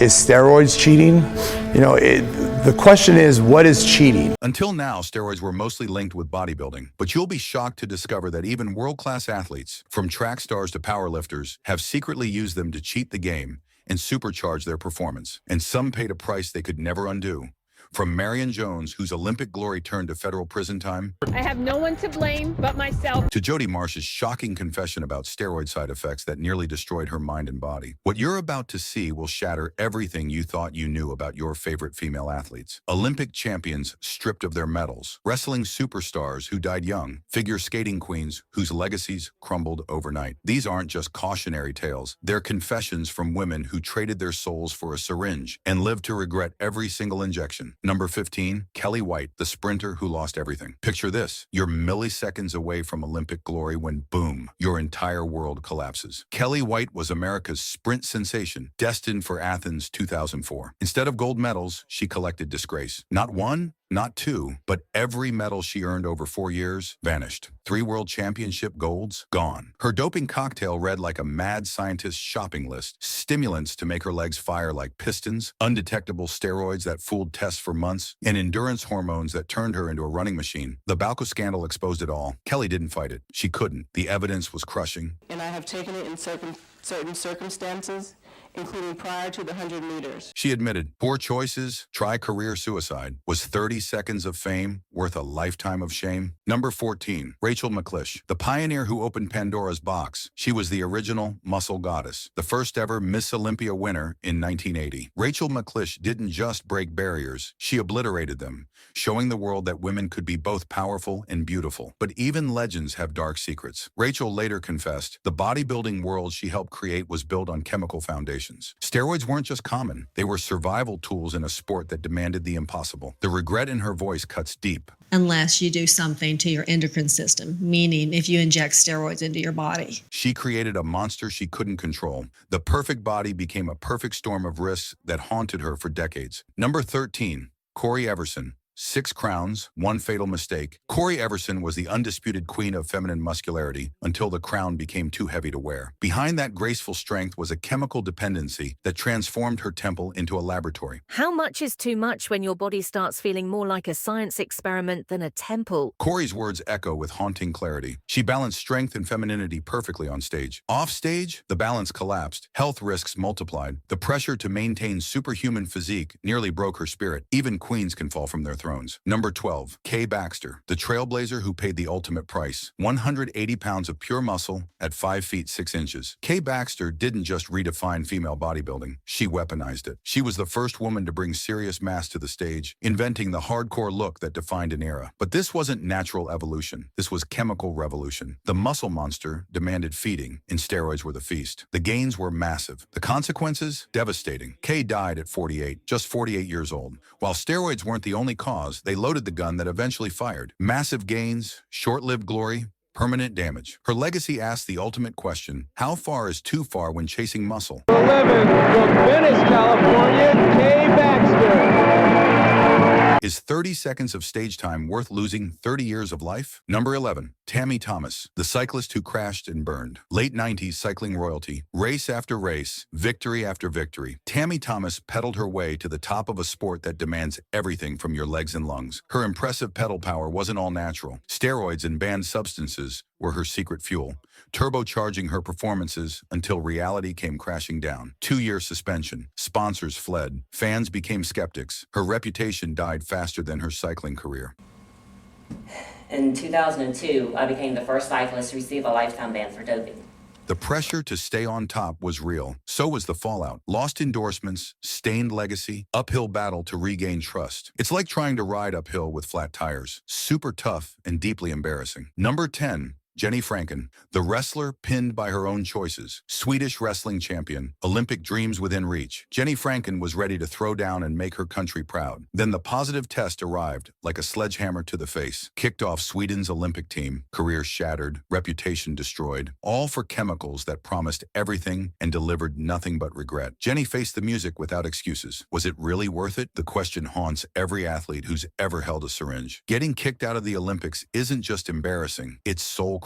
Is steroids cheating? The question is, what is cheating? Until now, steroids were mostly linked with bodybuilding, but you'll be shocked to discover that even world-class athletes, from track stars to powerlifters, have secretly used them to cheat the game and supercharge their performance. And some paid a price they could never undo. From Marian Jones, whose Olympic glory turned to federal prison time, I have no one to blame but myself, to Jodie Marsh's shocking confession about steroid side effects that nearly destroyed her mind and body. What you're about to see will shatter everything you thought you knew about your favorite female athletes. Olympic champions stripped of their medals, wrestling superstars who died young, figure skating queens whose legacies crumbled overnight. These aren't just cautionary tales. They're confessions from women who traded their souls for a syringe and lived to regret every single injection. Number 15, Kelly White, the sprinter who lost everything. Picture this, you're milliseconds away from Olympic glory when, boom, your entire world collapses. Kelly White was America's sprint sensation, destined for Athens 2004. Instead of gold medals, she collected disgrace. Not one, not two, but every medal she earned over 4 years vanished. 3 world championship golds, gone. Her doping cocktail read like a mad scientist's shopping list. Stimulants to make her legs fire like pistons, undetectable steroids that fooled tests for months, and endurance hormones that turned her into a running machine. The Balco scandal exposed it all. Kelly didn't fight it. She couldn't. The evidence was crushing. And I have taken it in certain circumstances, including prior to the 100 meters. She admitted, poor choices, try career suicide. Was 30 seconds of fame worth a lifetime of shame? Number 14, Rachel Mccllish, the pioneer who opened Pandora's box. She was the original muscle goddess, the first ever Miss Olympia winner in 1980. Rachel Mccllish didn't just break barriers, she obliterated them, showing the world that women could be both powerful and beautiful. But even legends have dark secrets. Rachel later confessed, the bodybuilding world she helped create was built on chemical foundations. Steroids weren't just common, they were survival tools in a sport that demanded the impossible. The regret in her voice cuts deep. Unless you do something to your endocrine system, meaning if you inject steroids into your body. She created a monster she couldn't control. The perfect body became a perfect storm of risks that haunted her for decades. Number 13, Corey Everson. 6 crowns, 1 fatal mistake. Corey Everson was the undisputed queen of feminine muscularity until the crown became too heavy to wear. Behind that graceful strength was a chemical dependency that transformed her temple into a laboratory. How much is too much when your body starts feeling more like a science experiment than a temple? Corey's words echo with haunting clarity. She balanced strength and femininity perfectly on stage. Off stage, the balance collapsed. Health risks multiplied. The pressure to maintain superhuman physique nearly broke her spirit. Even queens can fall from their thrones. Number 12, Kay Baxter, the trailblazer who paid the ultimate price. 180 pounds of pure muscle at 5 feet 6 inches. Kay Baxter didn't just redefine female bodybuilding, she weaponized it. She was the first woman to bring serious mass to the stage, inventing the hardcore look that defined an era. But this wasn't natural evolution. This was chemical revolution. The muscle monster demanded feeding, and steroids were the feast. The gains were massive. The consequences? Devastating. Kay died at 48, just 48 years old. While steroids weren't the only cause, they loaded the gun that eventually fired. Massive gains, short-lived glory, permanent damage. Her legacy asked the ultimate question, how far is too far when chasing muscle? 11 from Venice, California, Kay Baxter. Is 30 seconds of stage time worth losing 30 years of life? Number 11, Tammy Thomas, the cyclist who crashed and burned. Late 90s cycling royalty, race after race, victory after victory. Tammy Thomas pedaled her way to the top of a sport that demands everything from your legs and lungs. Her impressive pedal power wasn't all natural. Steroids and banned substances were her secret fuel, turbocharging her performances until reality came crashing down. 2-year suspension, sponsors fled, fans became skeptics. Her reputation died faster than her cycling career. In 2002, I became the first cyclist to receive a lifetime ban for doping. The pressure to stay on top was real. So was the fallout. Lost endorsements, stained legacy, uphill battle to regain trust. It's like trying to ride uphill with flat tires. Super tough and deeply embarrassing. Number 10, Jenny Franken, the wrestler pinned by her own choices. Swedish wrestling champion, Olympic dreams within reach. Jenny Franken was ready to throw down and make her country proud. Then the positive test arrived, like a sledgehammer to the face. Kicked off Sweden's Olympic team, career shattered, reputation destroyed, all for chemicals that promised everything and delivered nothing but regret. Jenny faced the music without excuses. Was it really worth it? The question haunts every athlete who's ever held a syringe. Getting kicked out of the Olympics isn't just embarrassing, it's soul-crushing.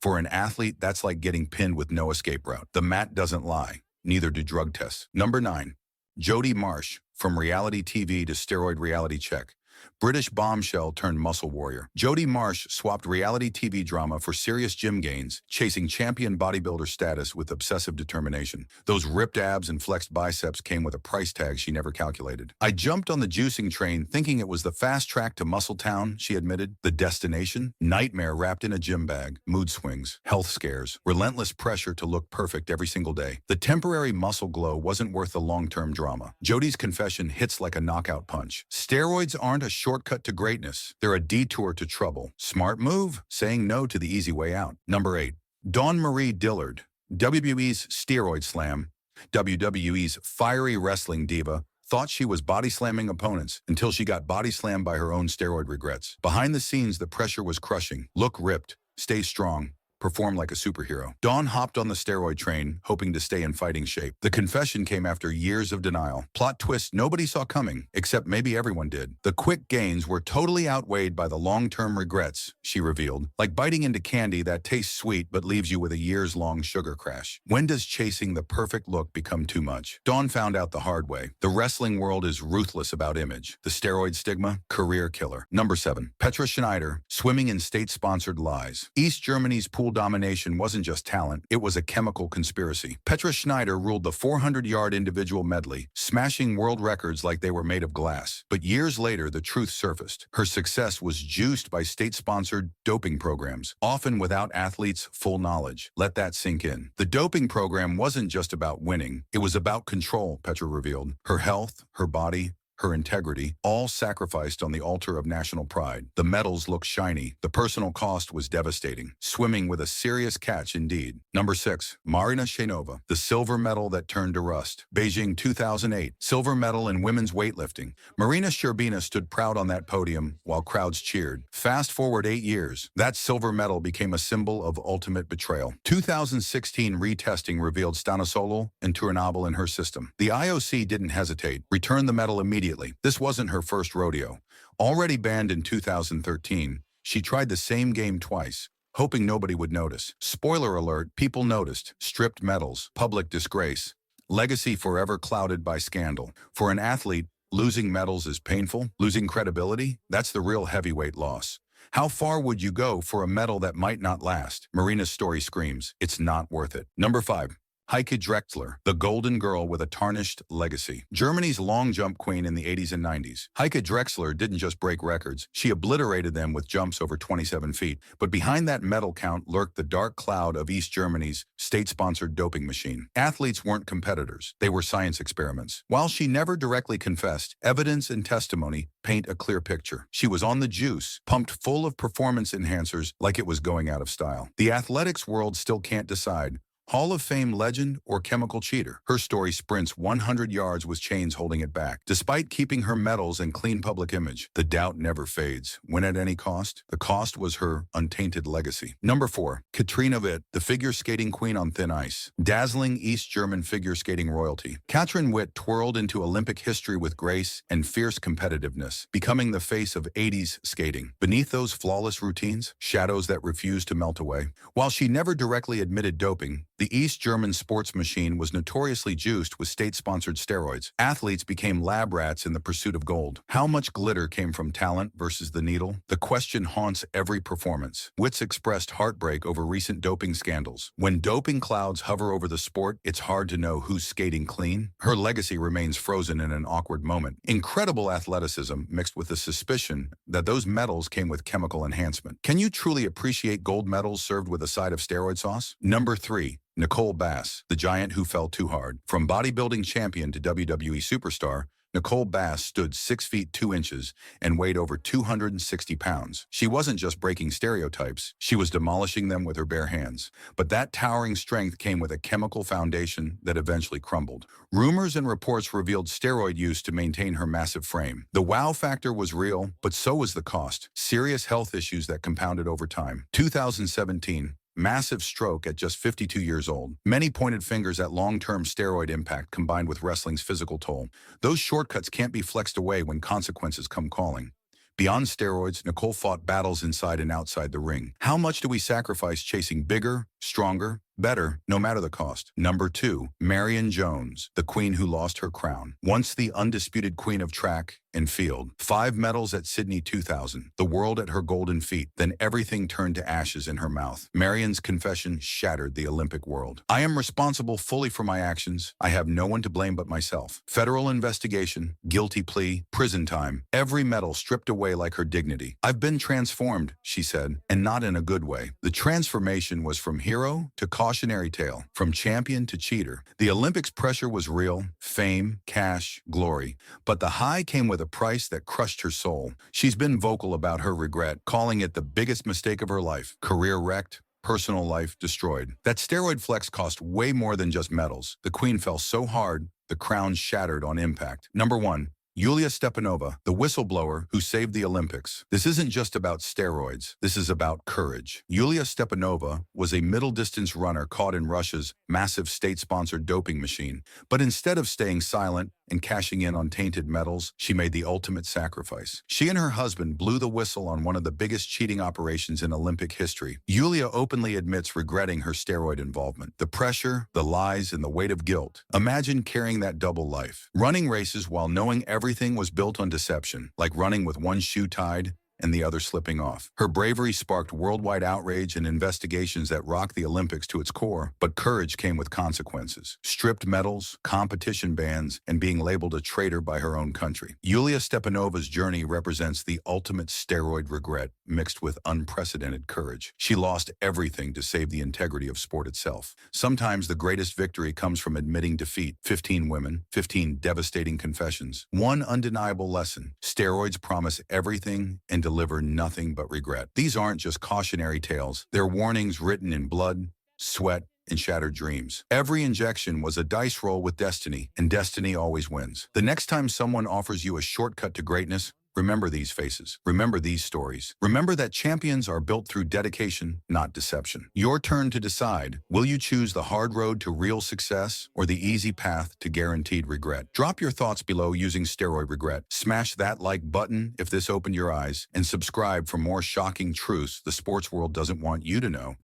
For an athlete, that's like getting pinned with no escape route. The mat doesn't lie. Neither do drug tests. Number 9, Jodie Marsh, from reality TV to steroid reality check. British bombshell turned muscle warrior. Jodie Marsh swapped reality TV drama for serious gym gains, chasing champion bodybuilder status with obsessive determination. Those ripped abs and flexed biceps came with a price tag she never calculated. I jumped on the juicing train thinking it was the fast track to Muscle Town, she admitted. The destination? Nightmare wrapped in a gym bag, mood swings, health scares, relentless pressure to look perfect every single day. The temporary muscle glow wasn't worth the long-term drama. Jodie's confession hits like a knockout punch. Steroids aren't a shortcut to greatness. They're a detour to trouble. Smart move, saying no to the easy way out. Number 8. Dawn Marie Dillard, WWE's Steroid Slam, WWE's fiery wrestling diva, thought she was body slamming opponents until she got body slammed by her own steroid regrets. Behind the scenes, the pressure was crushing. Look ripped, stay strong, perform like a superhero. Dawn hopped on the steroid train, hoping to stay in fighting shape. The confession came after years of denial. Plot twist nobody saw coming, except maybe everyone did. The quick gains were totally outweighed by the long-term regrets, she revealed. Like biting into candy that tastes sweet but leaves you with a years-long sugar crash. When does chasing the perfect look become too much? Dawn found out the hard way. The wrestling world is ruthless about image. The steroid stigma, career killer. Number 7. Petra Schneider, swimming in state-sponsored lies. East Germany's pool domination wasn't just talent, it was a chemical conspiracy. Petra Schneider ruled the 400-yard individual medley, smashing world records like they were made of glass. But years later, the truth surfaced. Her success was juiced by state-sponsored doping programs, often without athletes' full knowledge. Let that sink in. The doping program wasn't just about winning, it was about control, Petra revealed. Her health, her body, her integrity, all sacrificed on the altar of national pride. The medals looked shiny. The personal cost was devastating. Swimming with a serious catch indeed. Number 6. Marina Shenova, the silver medal that turned to rust. Beijing 2008, silver medal in women's weightlifting. Marina Shenova stood proud on that podium while crowds cheered. Fast forward 8 years, that silver medal became a symbol of ultimate betrayal. 2016 retesting revealed Stanisolol and Turinabol in her system. The IOC didn't hesitate, returned the medal immediately. This wasn't her first rodeo. Already banned in 2013, she tried the same game twice, hoping nobody would notice. Spoiler alert, people noticed. Stripped medals, public disgrace, legacy forever clouded by scandal. For an athlete, losing medals is painful. Losing credibility, that's the real heavyweight loss. How far would you go for a medal that might not last? Marina's story screams, it's not worth it. Number 5. Hikaru Drexler, the golden girl with a tarnished legacy. Germany's long jump queen in the 80s and 90s. Hikaru Drexler didn't just break records, she obliterated them with jumps over 27 feet. But behind that medal count lurked the dark cloud of East Germany's state-sponsored doping machine. Athletes weren't competitors, they were science experiments. While she never directly confessed, evidence and testimony paint a clear picture. She was on the juice, pumped full of performance enhancers like it was going out of style. The athletics world still can't decide. Hall of Fame legend or chemical cheater. Her story sprints 100 yards with chains holding it back. Despite keeping her medals and clean public image, the doubt never fades. When at any cost? The cost was her untainted legacy. Number 4. Katarina Witt, the figure skating queen on thin ice. Dazzling East German figure skating royalty. Katarina Witt twirled into Olympic history with grace and fierce competitiveness, becoming the face of 80s skating. Beneath those flawless routines, shadows that refused to melt away. While she never directly admitted doping, the East German sports machine was notoriously juiced with state-sponsored steroids. Athletes became lab rats in the pursuit of gold. How much glitter came from talent versus the needle? The question haunts every performance. Witts expressed heartbreak over recent doping scandals. When doping clouds hover over the sport, it's hard to know who's skating clean. Her legacy remains frozen in an awkward moment. Incredible athleticism mixed with the suspicion that those medals came with chemical enhancement. Can you truly appreciate gold medals served with a side of steroid sauce? Number 3. Nicole Bass, the giant who fell too hard. From bodybuilding champion to WWE superstar, Nicole Bass stood 6 feet 2 inches and weighed over 260 pounds. She wasn't just breaking stereotypes, she was demolishing them with her bare hands. But that towering strength came with a chemical foundation that eventually crumbled. Rumors and reports revealed steroid use to maintain her massive frame. The wow factor was real, but so was the cost. Serious health issues that compounded over time. 2017. Massive stroke at just 52 years old. Many pointed fingers at long-term steroid impact combined with wrestling's physical toll. Those shortcuts can't be flexed away when consequences come calling. Beyond steroids, Nicole fought battles inside and outside the ring. How much do we sacrifice chasing bigger, stronger, better, no matter the cost. Number 2, Marian Jones, the queen who lost her crown. Once the undisputed queen of track and field. 5 medals at Sydney 2000, the world at her golden feet. Then everything turned to ashes in her mouth. Marian's confession shattered the Olympic world. I am responsible fully for my actions. I have no one to blame but myself. Federal investigation, guilty plea, prison time. Every medal stripped away like her dignity. I've been transformed, she said, and not in a good way. The transformation was from hero to cautionary tale, from champion to cheater. The Olympics pressure was real, fame, cash, glory. But the high came with a price that crushed her soul. She's been vocal about her regret, calling it the biggest mistake of her life. Career wrecked, personal life destroyed. That steroid flex cost way more than just medals. The queen fell so hard, the crown shattered on impact. Number 1. Yulia Stepanova, the whistleblower who saved the Olympics. This isn't just about steroids. This is about courage. Yulia Stepanova was a middle-distance runner caught in Russia's massive state-sponsored doping machine. But instead of staying silent and cashing in on tainted medals, she made the ultimate sacrifice. She and her husband blew the whistle on one of the biggest cheating operations in Olympic history. Yulia openly admits regretting her steroid involvement. The pressure, the lies, and the weight of guilt. Imagine carrying that double life. Running races while knowing everything was built on deception, like running with one shoe tied and the other slipping off. Her bravery sparked worldwide outrage and investigations that rocked the Olympics to its core, but courage came with consequences. Stripped medals, competition bans, and being labeled a traitor by her own country. Yulia Stepanova's journey represents the ultimate steroid regret mixed with unprecedented courage. She lost everything to save the integrity of sport itself. Sometimes the greatest victory comes from admitting defeat. 15 women, 15 devastating confessions. One undeniable lesson: steroids promise everything and deliver nothing but regret. These aren't just cautionary tales. They're warnings written in blood, sweat, and shattered dreams. Every injection was a dice roll with destiny, and destiny always wins. The next time someone offers you a shortcut to greatness, remember these faces. Remember these stories. Remember that champions are built through dedication, not deception. Your turn to decide. Will you choose the hard road to real success or the easy path to guaranteed regret? Drop your thoughts below using steroid regret. Smash that like button if this opened your eyes, and subscribe for more shocking truths the sports world doesn't want you to know.